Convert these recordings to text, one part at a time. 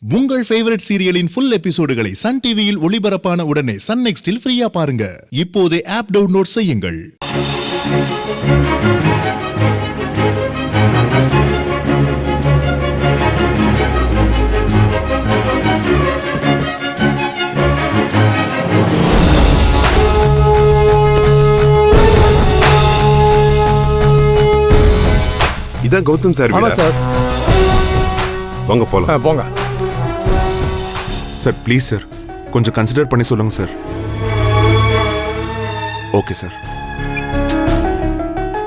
உங்கள் favourite சீரியலின் full எபிசோடுகளை Sun டிவியில் ஒளிபரப்பான உடனே சன் நெக்ஸ்டில் ஃப்ரீயா பாருங்க. இப்போதே ஆப் டவுன்லோட் செய்யுங்கள். இதான் கௌதம் சார். ஆமா சார். வாங்க போலாம். போங்க சார். ப்ளீஸ் சார், கொஞ்சம் கன்சிடர் பண்ணி சொல்லுங்க சார். Okay sir.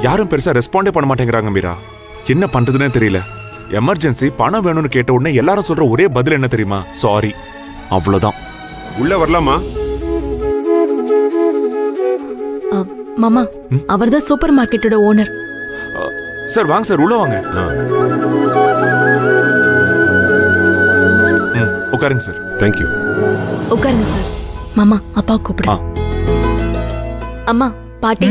யாரும் பெருசா ரெஸ்பாண்டே பண்ண மாட்டேங்கிறாங்க மீரா. என்ன பண்றதுன்னே தெரியல. எமர்ஜென்சி பணம் வேணும்னு கேட்ட உடனே எல்லாரும் சொல்ற ஒரே பதில் என்ன தெரியுமா? சாரி. அவ்வளவுதான். உள்ள வரலாமா? மாமா, அவர்தான் சூப்பர் மார்க்கெட்டோட ஓனர். சார் வாங்க சார், உள்ள வாங்க. உட்காருங்க சார். தேங்க்யூ. உட்காருங்க சார். மாமா, அப்பா கூப்பிடு. அம்மா, பாட்டி,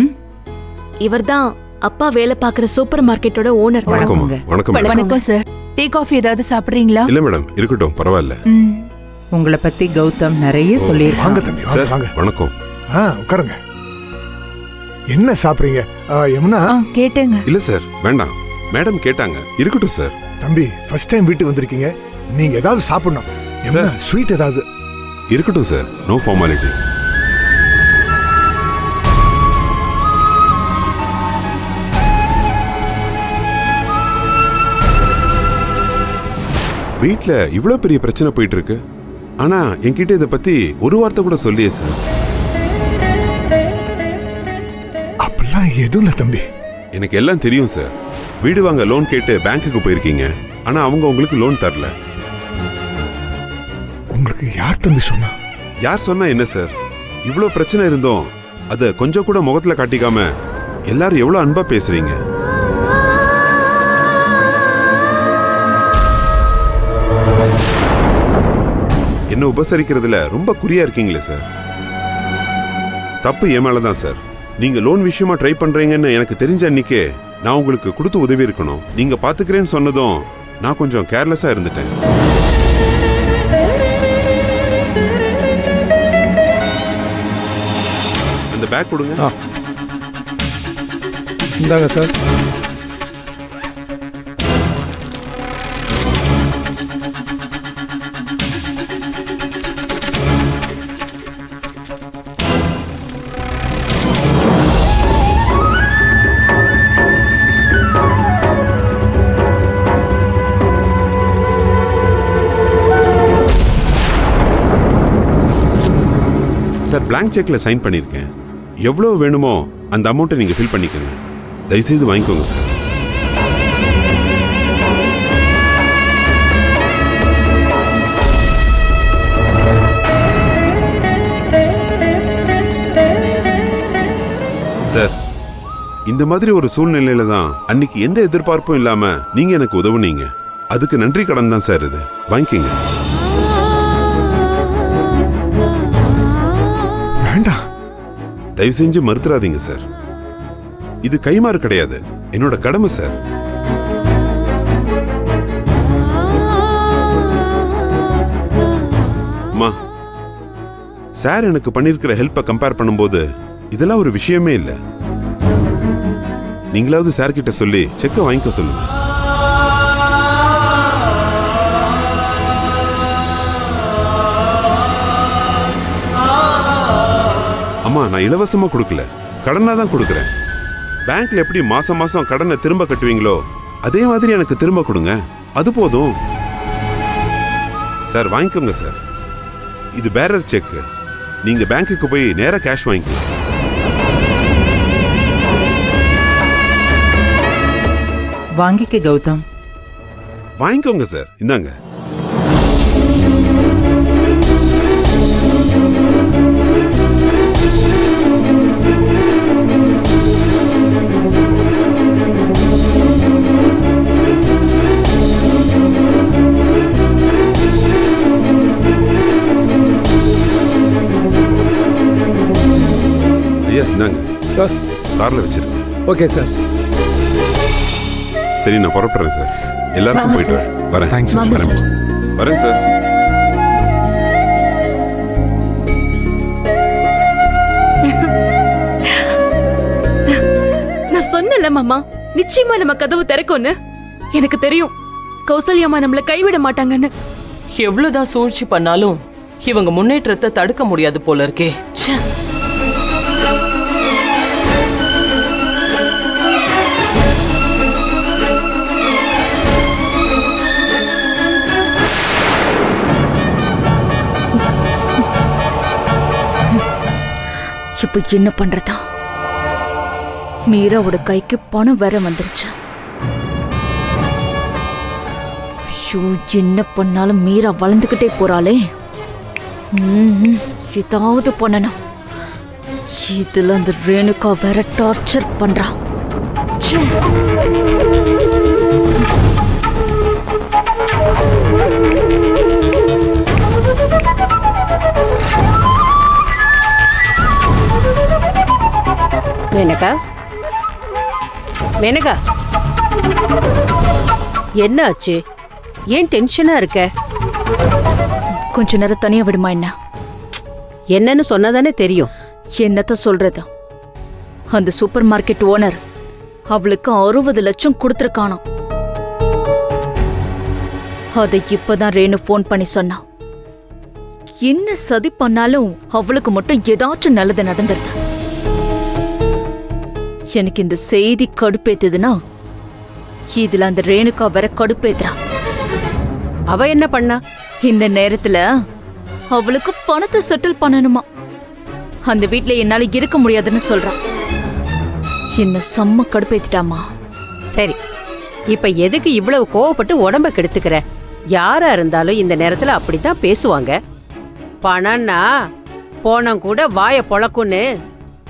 இவர்தான் அப்பா வேலை பார்க்குற சூப்பர் மார்க்கெட்டோட ஓனர். வணக்கம். வணக்கம். வணக்கம் சார். டீ காஃபி ஏதாவது சாப்பிடுறீங்களா? இல்ல மேடம், இருக்கட்டும், பரவாயில்ல. உங்களை பத்தி கௌதம் நிறைய சொல்லியிருக்காங்க. வாங்க தம்பி, சார் வாங்க. வணக்கம். உட்காருங்க. என்ன சாப்பிடுறீங்க? யமுனா. கேட்டேங்க. இல்ல சார், வேண்டாம். மேடம் கேட்டாங்க. இருக்கட்டும் சார். தம்பி, ஃபர்ஸ்ட் டைம் வீட்டுக்கு வந்திருக்கீங்க, நீங்க ஏதாவது சாப்பிடணும். யமுனா, ஸ்வீட் ஏதாவது. இருக்கட்டும் சார், நோ ஃபார்மாலிட்டிஸ். வீட்ல இவ்வளவு பெரிய பிரச்சனை போயிட்டு இருக்கு. ஆனா என்கிட்ட இதை பத்தி ஒரு வார்த்தை கூட சொல்லியே சார். அப்படிலாம் எதுவும் இல்ல தம்பி. எனக்கு எல்லாம் தெரியும் சார். வீடு வாங்க லோன் கேட்டு பேங்க்குக்கு போயிருக்கீங்க. ஆனா அவங்க உங்களுக்கு லோன் தரல. உங்களுக்கு யார் தம்பி சொன்னா? யார் சொன்னா என்ன சார்? இவ்வளவு பிரச்சனை இருந்தோம் அத கொஞ்சம் கூட முகத்துல காட்டிக்காம எல்லாரும் எவ்வளவு அன்பா பேசுறீங்க. என்ன உபசரிக்கிறதுல ரொம்ப குறியா இருக்கீங்களே சார். தப்பு என் மேலதான் சார். நீங்க லோன் விஷயமா ட்ரை பண்றீங்கன்னு எனக்கு தெரிஞ்ச அன்னைக்கே நான் உங்களுக்கு கொடுத்து உதவி இருக்கணும். நீங்க பாத்துக்கிறேன்னு சொன்னதும் நான் கொஞ்சம் கேர்லெஸ்ஸா இருந்துட்டேன். அந்த பேக் கொடுங்க. இந்தாங்க சார். சார், பிளாங்க் செக்ல சைன் பண்ணிருக்கேன். எவ்வளவு வேணுமோ அந்த அமௌண்ட்டை நீங்க ஃபில் பண்ணிக்கோங்க. தயவுசெய்து வாங்கிக்கோங்க சார். சார், இந்த மாதிரி ஒரு சூழ்நிலையில தான் அன்னைக்கு எந்த எதிர்பார்ப்பும் இல்லாம நீங்க எனக்கு உதவுனீங்க. அதுக்கு நன்றி கடன் தான் சார் இது. வாங்கிக்கோங்க. தயவு செஞ்சு மறுத்துறாதீங்க சார். இது கைமாறு கிடையாது, என்னோட கடமை சார். அம்மா, சார் எனக்கு பண்ணிருக்கிற ஹெல்ப்பை கம்பேர் பண்ணும்போது இதெல்லாம் ஒரு விஷயமே இல்லை. நீங்களாவது சார் கிட்ட சொல்லி செக்கை வாங்கிக்க சொல்லுங்க. அம்மா, நான் இலவசமா கொடுக்கல, கடனா தான் கொடுக்குறேன். பேங்க்ல எப்படி மாசம் மாசம் கடனை திரும்ப கட்டுவீங்களோ அதே மாதிரி எனக்கு திரும்ப கொடுங்க, அது போதும். சார் வாங்கிக்கோங்க சார். இது பேரர் செக். நீங்க பேங்க்குக்கு போய் நேரா கேஷ் வாங்கிக்கோங்க. வாங்கிக்க கௌதம். வாங்கிக்கோங்க சார். இந்தாங்க. இந்தாங்க சார். கார்ல வச்சிருக்கேன். Okay sir. சரி, நான் புறப்படுறேன் சார். எல்லாருக்கும் போயிட்டு வரேன். தேங்க்ஸ். வரேன் சார். மாமா நிச்சயமா நம்ம கதவு திறக்கும்னு எனக்கு தெரியும். கௌசல்யாமா நம்மள கைவிட மாட்டாங்கன்னு. எவ்வளவுதான் சூழ்ச்சி பண்ணாலும் இவங்க முன்னேற்றத்தை தடுக்க முடியாது போல இருக்கே. ச்சே. இப்ப என்ன பண்றதா? மீராவோட கைக்கு பணம் வேற வந்துருச்சு. ஐயோ, என்ன பண்ணாலும் மீரா வளர்ந்துகிட்டே போறாளே. ஏதாவது பண்ணணும். இதுல அந்த ரேணுகா வேற டார்ச்சர் பண்றா. ச்சே. மேனகா, மேனகா, என்ன ஆச்சு? ஏன் டென்ஷனா இருக்க? கொஞ்ச நேரம் தனியா விடுமா என்ன? என்னன்னு சொன்னதானே தெரியும். என்னத்த சொல்றது? அந்த சூப்பர் மார்க்கெட் ஓனர் அவளுக்கு 60 லட்சம் கொடுத்துருக்கானாம். அதை இப்பதான் ரேணு ஃபோன் பண்ணி சொன்னா. என்ன சதி பண்ணாலும் அவளுக்கு மட்டும் ஏதாச்சும் நல்லது நடந்துருது. எனக்கு இந்த செய்தி கடுப்பேத்துதுன்னா இதுல அந்த ரேணுகா வேற கடுப்பேத்துறா. அவ என்ன பண்ணா? இந்த நேரத்துல அவளுக்கு பணத்தை செட்டில் பண்ணணுமா. அந்த வீட்ல என்னால இருக்க முடியாதுன்னு சொல்றான். என்ன செம்ம கடுப்பேத்திட்டாமா. சரி, இப்ப எதுக்கு இவ்வளவு கோவப்பட்டு உடம்ப கெடுத்துக்கிற? யாரா இருந்தாலும் இந்த நேரத்துல அப்படித்தான் பேசுவாங்க. பணம்னா போனம் கூட வாய பொளக்குன்னு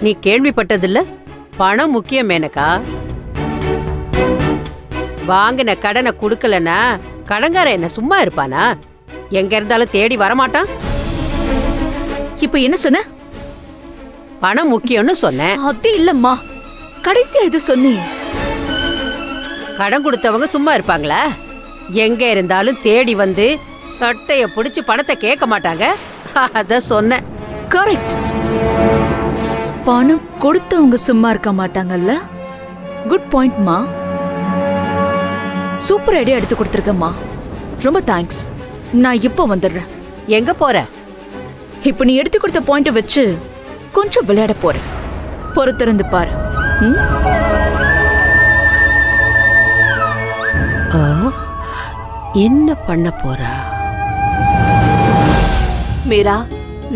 நீ கேள்விப்பட்டதில்ல? பணம் முக்கியம் மேனகா. வாங்கின கடனை குடுக்கலனா கடங்கார என்ன சும்மா இருப்பானா? எங்க இருந்தாலும் தேடி வரமாட்டான். இப்ப என்ன சொன்ன? பணம் முக்கியம்னு சொன்னேன். அது இல்லம்மா, கடைசியா இது சொன்னீ. கடன் கொடுத்தவங்க சும்மா இருப்பாங்களா? எங்க இருந்தாலும் தேடி வந்து சட்டைய பிடிச்சு பணத்தை கேட்க மாட்டாங்க. அத சொன்னேன். கரெக்ட். பணம் கொடுத்தவங்க சும்மா இருக்க மாட்டாங்கல்ல. குட் பாயிண்ட்மா. சூப்பர் ஐடியா எடுத்து கொடுத்துருக்கம்மா. ரொம்ப தேங்க்ஸ். நான் இப்போ வந்துடுறேன். எங்க போற? இப்போ நீ எடுத்து கொடுத்த பாயிண்ட வச்சு கொஞ்சம் விளையாட போறேன். பொறுத்திருந்து பாரு. என்ன பண்ண போறா? மீரா,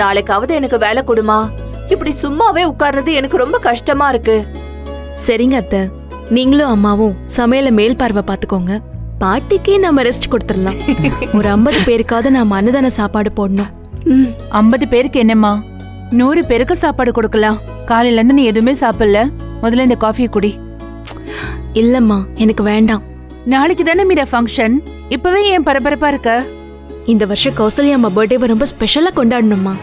நாளைக்காவது எனக்கு வேலை கொடுமா. இப்படி சும்மாவே உட்கார்றது எனக்கு ரொம்ப கஷ்டமா இருக்கு. சரிங்க அத்தை, நீங்களும் அம்மாவும் சமையல மேல் பார்வை பாத்துக்கோங்க. பாட்டிக்கே நம்ம ரெஸ்ட் கொடுத்துடலாம். ஒரு 50 பேருக்காவது நாம அன்னதான சாப்பாடு போடணும். 50 பேருக்கு என்னம்மா, 100 பேருக்கு சாப்பாடு கொடுக்கலாம். காலையில இருந்து நீ எதுவுமே சாப்பிடல. முதல்ல இந்த காஃபியை குடி. இல்லம்மா, எனக்கு வேண்டாம். நாளைக்கு தானே மீரா ஃபங்க்ஷன். இப்பவே ஏன் பரபரப்பா இருக்க? இந்த வருஷம் கௌசல்யா அம்மா பர்த்டே ரொம்ப ஸ்பெஷலா கொண்டாடணுமா.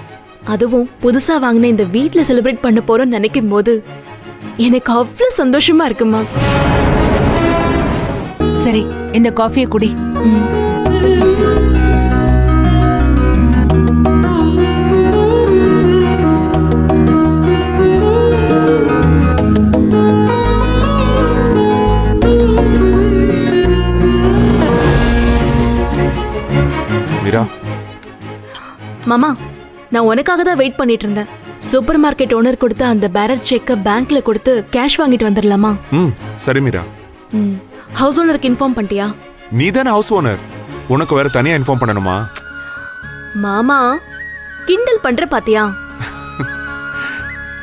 அதுவும் புதுசா வாங்கின இந்த வீட்ல செலிப்ரேட் பண்ண போறோம்னு நினைக்கும் போது எனக்கு அவ்வளவு சந்தோஷமா இருக்குமா. சரி, இந்த காஃபியை குடி. மீரா, மாமா, நான் உனக்காக தான் வெயிட் பண்ணிட்டு இருந்தேன். சூப்பர் மார்க்கெட் ஓனர் கொடுத்த அந்த பேரர் செக்க பேங்க்ல கொடுத்து கேஷ் வாங்கிட்டு வந்துடலாமா? சரி மீரா. ஹவுஸ் ஓனருக்கு இன்ஃபார்ம் பண்ணிட்டியா? நீ தானே ஹவுஸ் ஓனர், உனக்கு வேற தனியா இன்ஃபார்ம் பண்ணணுமா? மாமா கிண்டல் பண்ற பாத்தியா?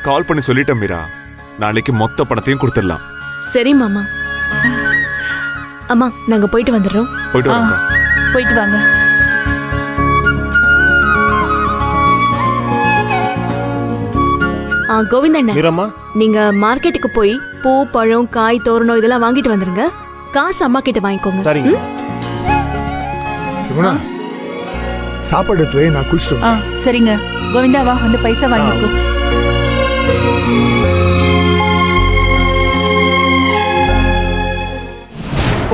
கால் பண்ணி சொல்லிட்டேன் மீரா, நாளைக்கு மொத்த பணத்தையும் கொடுத்துடலாம். சரி மாமா. அம்மா, நாங்க போயிட்டு வந்துடுறோம். போயிட்டு வாங்க. போயிட்டு வாங்க. கோவிந்தண்ணா, நீங்க மார்க்கெட்டுக்கு போய் பூ, பழம், காய், தோரணம் இதெல்லாம் வாங்கிட்டு வந்துருங்க. காசு அம்மா கிட்ட வாங்கிக்கோங்க. சாப்பாடு எடுத்து வை, நான் குளிச்சுட்டு சரிங்க. கோவிந்தா, வா வந்து பைசா வாங்கிக்கோ.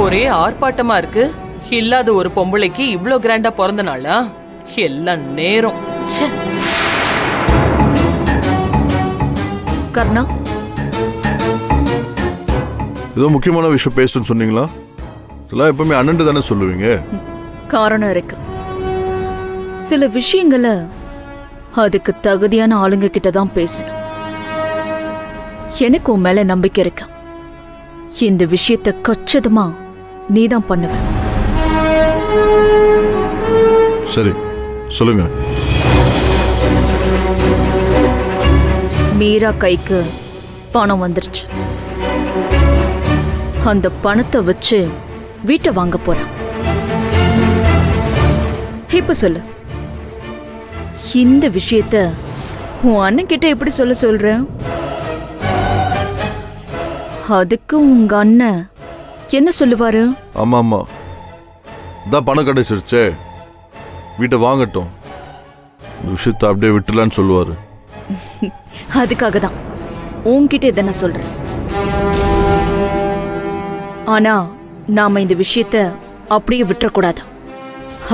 ஒரே ஆர்ப்பாட்டமா இருக்கு. இல்லாத ஒரு பொம்பளைக்கு இவ்ளோ கிராண்டா பிறந்த நாளா? எல்லாம் நேரம். ச்சே. கர்ணா, ஏதோ முக்கியமான விஷயம் பேசணும்னு சொன்னீங்களா? இதெல்லாம் எப்பவுமே அண்ணன் தானே சொல்லுவீங்க. காரணம் இருக்கு. சில விஷயங்களை அதுக்கு தகுதியான ஆளுங்க கிட்ட தான் பேசணும். எனக்கு உன் மேல நம்பிக்கை இருக்கு. இந்த விஷயத்தை கச்சிதமா நீதான் பண்ணுவ. சரி சொல்லுங்க. மீரா கைக்கு பணம் வந்துருச்சு. அந்த பணத்தை வச்சு வீட்டை வாங்க போறான். இப்ப சொல்லு, இந்த விஷயத்த உன் அண்ணன் கிட்ட எப்படி சொல்ற? அதுக்கு உங்க அண்ணன் என்ன சொல்லுவாரு? ஆமா ஆமா, தான் பணம் கிடைச்சிருச்சே, வீட்டை வாங்கட்டும், இந்த விஷயத்தை அப்படியே விட்டுலான்னு சொல்லுவாரு. அதுக்காக தான் உன்கிட்ட இதை நான் சொல்றேன். ஆனா நாம இந்த விஷயத்த அப்படியே விட்டுறக்கூடாது.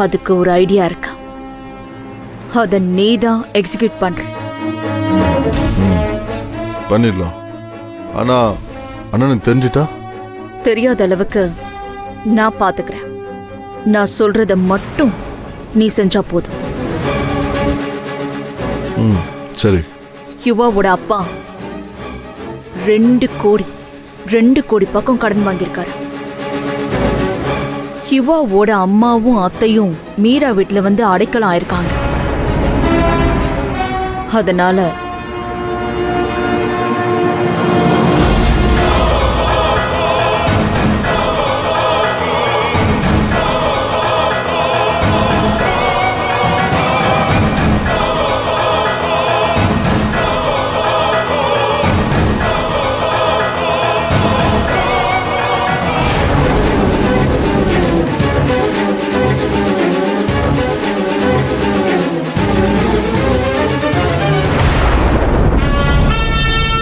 அதுக்கு ஒரு ஐடியா இருக்கு. அத நீதான் எக்ஸிக்யூட் பண்ற. பண்ணிடலாம். ஆனா அண்ணனுக்கு தெரிஞ்சிட்டா? தெரியாத அளவுக்கு நான் பாத்துக்கிறேன். நான் சொல்றத மட்டும் நீ செஞ்சா போதும். சரி. யுவாவோட அப்பா 2 கோடி பக்கம் கடன் வாங்கியிருக்காரு. யுவாவோட அம்மாவும் அத்தையும் மீரா வீட்டுல வந்து அடைக்கலம் ஆயிருக்காங்க. அதனால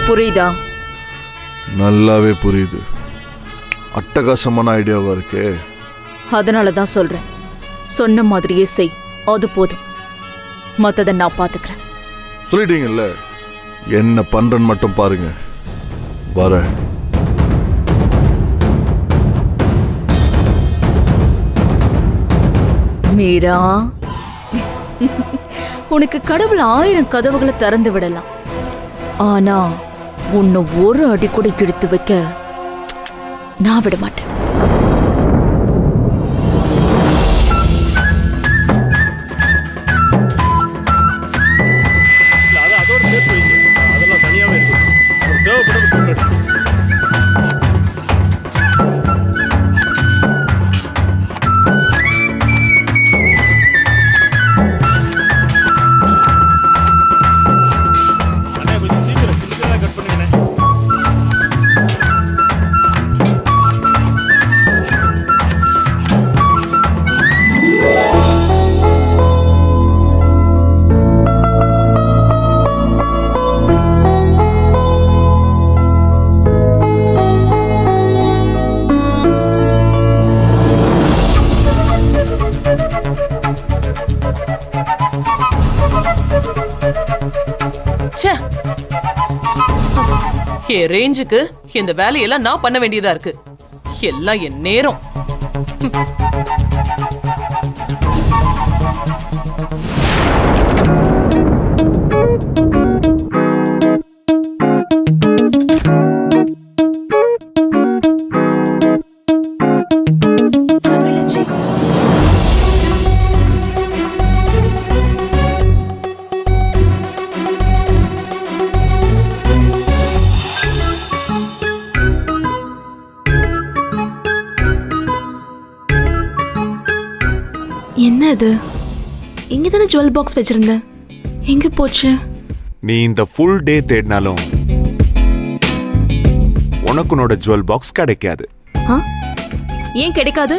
புரியுதா? நல்லாவே புரியுது. அட்டகாசமான ஐடியாவா இருக்கே. அதனாலதான் சொல்றேன், சொன்ன மாதிரியே செய், அது போதும். மத்தத நான் பாத்துக்கிறேன். சொல்லிட்டீங்கல்ல, என்ன பண்றேன்னு மட்டும் பாருங்க. வர மீரா, உனக்கு கடவுள் 1000 கதவுகளை திறந்து விடலாம். ஆனா உன்னை ஒரு அடி கூட எடுத்து வைக்க நான் விட மாட்டேன். என் ரேஞ்சுக்கு இந்த வேலையெல்லாம் நான் பண்ண வேண்டியதா இருக்கு. எல்லாம் என் நேரம். என்ன இது? இங்க தானே ஜுவல் பாக்ஸ் வச்சிருந்த, எங்க போச்சு? நீ இந்த ஃபுல் டே தேடினாலும் உனக்கு உன்னோட ஜுவல் பாக்ஸ் கிடைக்காது. ஏன் கிடைக்காது?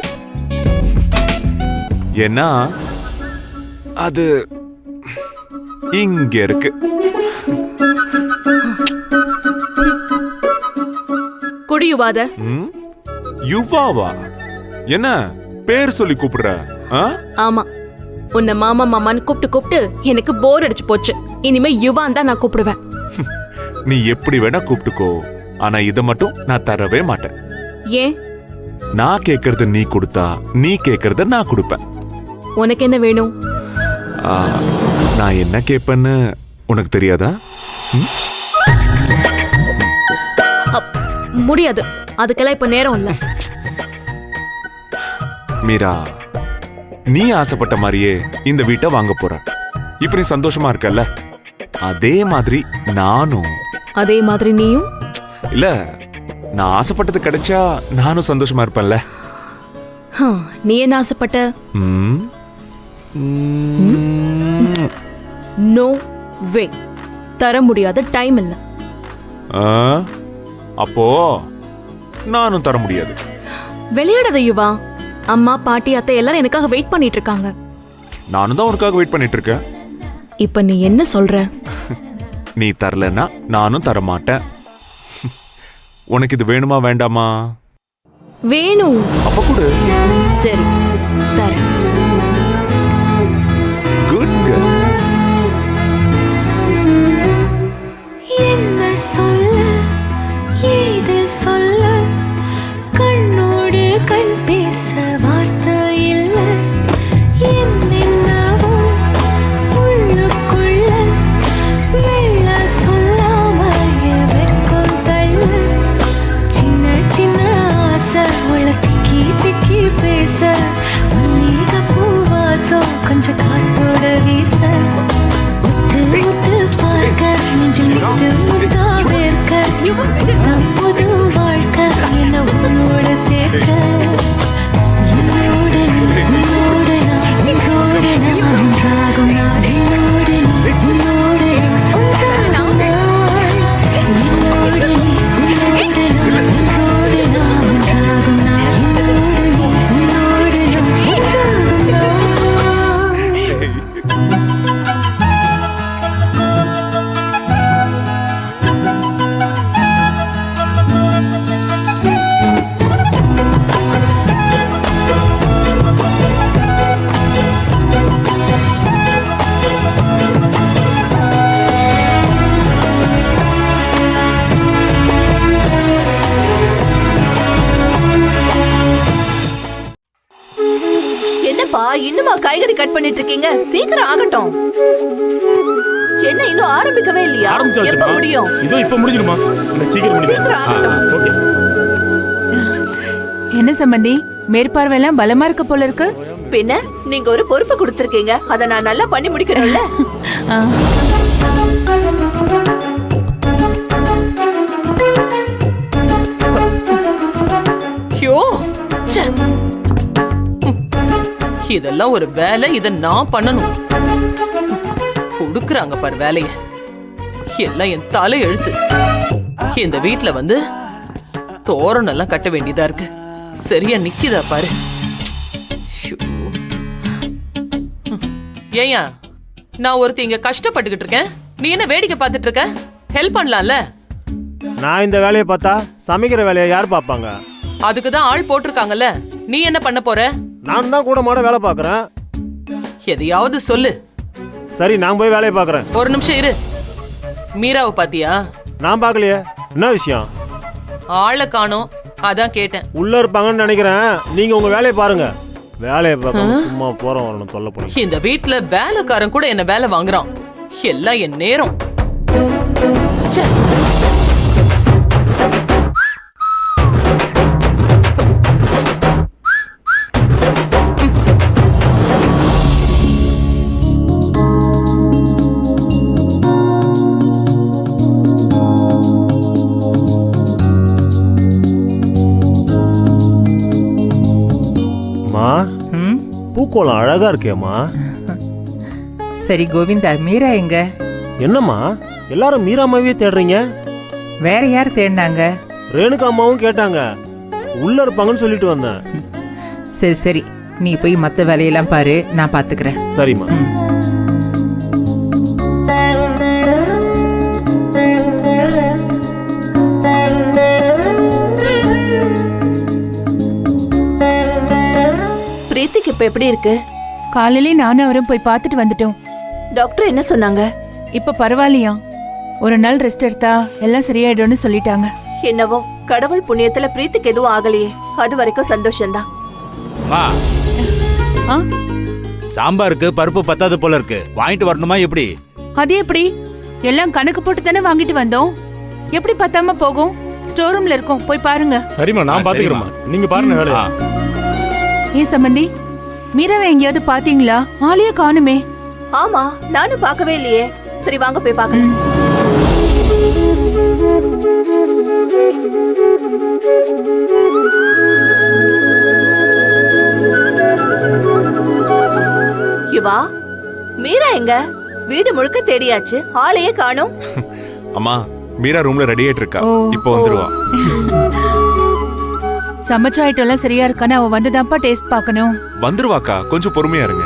ஏன்னா அது இங்க இருக்கு. குடியுவாத. யுவாவா? என்ன பேர் சொல்லி கூப்பிடுற? ஆமா, உன்னை மாமா மாமான்னு கூப்பிட்டு எனக்கு போர் அடிச்சு போச்சு. இனிமே யுவான் தான் நான் கூப்பிடுவேன். நீ எப்படி வேணா கூப்பிட்டுக்கோ, ஆனா இதை மட்டும் நான் தரவே மாட்டேன். ஏன்? நான் கேக்குறது நீ கொடுத்தா நீ கேக்குறத நான் கொடுப்பேன். உனக்கு என்ன வேணும்? ஆ, நான் என்ன கேட்பேன்னு உனக்கு தெரியாதா? முடியாது, அதுக்கெல்லாம் இப்ப நேரம் இல்ல. மீரா, நீ ஆசைப்பட்ட மாதிரியே இந்த வீட்டை வாங்க போற. இப்ப நீ சந்தோஷமா இருக்கல்ல? அதே மாதிரி நானும். அதே மாதிரி நீயும்? இல்ல, நான் ஆசைப்பட்டது கிடைச்சா நானும் சந்தோஷமா இருப்பேன்ல. நீ என்ன ஆசைப்பட்ட? நோ வே, தர முடியாத, டைம் இல்ல. அப்போ நானும் தர முடியாது. விளையாடாத யுவா. அம்மா, பாட்டி, அத்தை எல்லாரும் எனக்காக வெயிட் பண்ணிட்டு இருக்காங்க. நானும் தான் உனக்காக வெயிட் பண்ணிட்டு இருக்கேன். இப்ப நீ என்ன சொல்ற? நீ தரலன்னா நானும் தர மாட்டேன். உனக்கு இது வேணுமா வேண்டாமா? வேணும். அப்ப கூட சரி, தரேன். Good girl. என்ன சொல்ல, ஏது சொல்ல, கண்ணோடு கண் பேச வார்த்தை இல்ல. என்னென்னவோ உள்ளுக்குள்ள வெள்ள சொல்லாம வெக்கம் தள்ள. சின்ன சின்ன ஆசை உள்ள திக்கி திக்கி பேச. மல்லிகை பூவாசம் கொஞ்சம் காத்தோட வீச. முத்து முத்து பார்க்க நெஞ்சில் முத்து முத்தா வேர்க்க. புது வாழ்க்கை என்ன உன்னோட சேர்க்க. என்னோடு நீ, உன்னோடு நான், உன்னோடு நான் ஒன்றாகும் நாள். என்னோடு நீ, உன்னோடு நான் ஒன்றாகும் நாள். என்னோடு நீ, உன்னோடு நான், உன்னோடு நான் ஒன்றாகும் நாள். என்னோடு நீ, உன்னோடு நான் ஒன்றாகும் நாள். என்னப்பா இன்னுமா காய்கறி கட் பண்ணிட்டு இருக்கீங்க? சீக்கிரம் ஆகட்டும். என்ன இன்னும் ஆரம்பிக்கவே இல்லையா? எப்ப முடியும்? இதோ இப்ப முடிஞ்சிருமா? சீக்கிரம் சீக்கிரம் ஆகட்டும். என்ன சம்பந்தி, மேற்பார்வையெல்லாம் பலமா இருக்க போல இருக்கு. பின்ன நீங்க ஒரு பொறுப்பு கொடுத்திருக்கீங்க, அத நான் நல்லா பண்ணி முடிக்கணும்ல. ஐயோ, ச்சே. இதெல்லாம் ஒரு வேலை, இத நான் பண்ணணும். கொடுக்குறாங்க பாரு வேலைய. எல்லாம் என் தலை எழுத்து. இந்த வீட்ல வந்து தோரணம் எல்லாம் கட்ட வேண்டியதா இருக்கு. சரியா நிக்குதா பாரு. ஏயா, நான் ஒருத்தி இங்க கஷ்டப்பட்டுக்கிட்டு இருக்கேன், நீ என்ன வேடிக்கை பார்த்துட்டு இருக்க? ஹெல்ப் பண்ணலாம்ல. நான் இந்த வேலையை பார்த்தா சமைக்கிற வேலையை யார் பார்ப்பாங்க? அதுக்குதான் ஆள் போட்டிருக்காங்கல்ல. நீ என்ன பண்ண போற? நான் தான் கூட மாட வேலை பார்க்கறேன். எதையாவது சொல்லு. சரி, நான் போய் வேலையை பார்க்கறேன். ஒரு நிமிஷம் இரு. மீராவை பாத்தியா? நான் பார்க்கலையே. என்ன விஷயம்? ஆளை காணோம், அதான் கேட்டேன். உள்ள இருப்பாங்கன்னு நினைக்கிறேன். நீங்க உங்க வேலையை பாருங்க. வேலையை பார்க்க சும்மா போறோம் வரணும் தொல்லை பண்ணி. இந்த வீட்ல வேலைக்காரன் கூட என்ன வேலை வாங்குறான். எல்லாம் என் நேரம். ச்சே. பூக்கோளம் அழகா இருக்கேம்மா. சரி கோவிந்தா, மீரா எங்க? என்னம்மா எல்லாரும் மீரா அம்மாவே தேடுறீங்க? வேற யார் தேடினாங்க? ரேணுகா அம்மாவும் கேட்டாங்க. உள்ள இருப்பாங்கன்னு சொல்லிட்டு வந்தேன். சரி சரி, நீ போய் மத்த வேலையெல்லாம் பாரு, நான் பாத்துக்கிறேன். சரிம்மா. பிரீத்திக்கு இப்ப எப்படி இருக்கு? காலையிலே நானும் அவரும் போய் பார்த்துட்டு வந்துட்டோம். டாக்டர் என்ன சொன்னாங்க? இப்ப பரவாயில்லையா, ஒரு நாள் ரெஸ்ட் எடுத்தா எல்லாம் சரியாயிடும்னு சொல்லிட்டாங்க. என்னவோ கடவுள் புண்ணியத்துல பிரீத்திக்கு எதுவும் ஆகலையே, அது வரைக்கும் சந்தோஷம்தான். சாம்பாருக்கு பருப்பு பத்தாது போல இருக்கு, வாங்கிட்டு வரணுமா எப்படி? அது எப்படி? எல்லாம் கணக்கு போட்டு தானே வாங்கிட்டு வந்தோம். எப்படி பத்தாம போகும்? ஸ்டோர் ரூம்ல இருக்கும், போய் பாருங்க. சரிம்மா, நான் பாத்துக்கிறேம்மா, நீங்க பாருங்க வேலையா. ஏன் சம்பந்தி, மீராவை எங்கேயாவது பாத்தீங்களா? ஆளையே காணுமே. ஆமா, நானும் பார்க்கவே இல்லையே. சரி வாங்க போய் பார்க்கலாம். யுவா, மீரா எங்க? வீடு முழுக்க தேடியாச்சு, ஆளையே காணோம். அம்மா, மீரா ரூம்ல ரெடி ஆயிட்டு இருக்கா, ஓ. இப்போ வந்துருவா. சமைச்ச ஐட்டம் எல்லாம் சரியா இருக்கான்னு அவ வந்துதான்ப்பா டேஸ்ட் பார்க்கணும். வந்துருவாக்கா, கொஞ்சம் பொறுமையா இருங்க.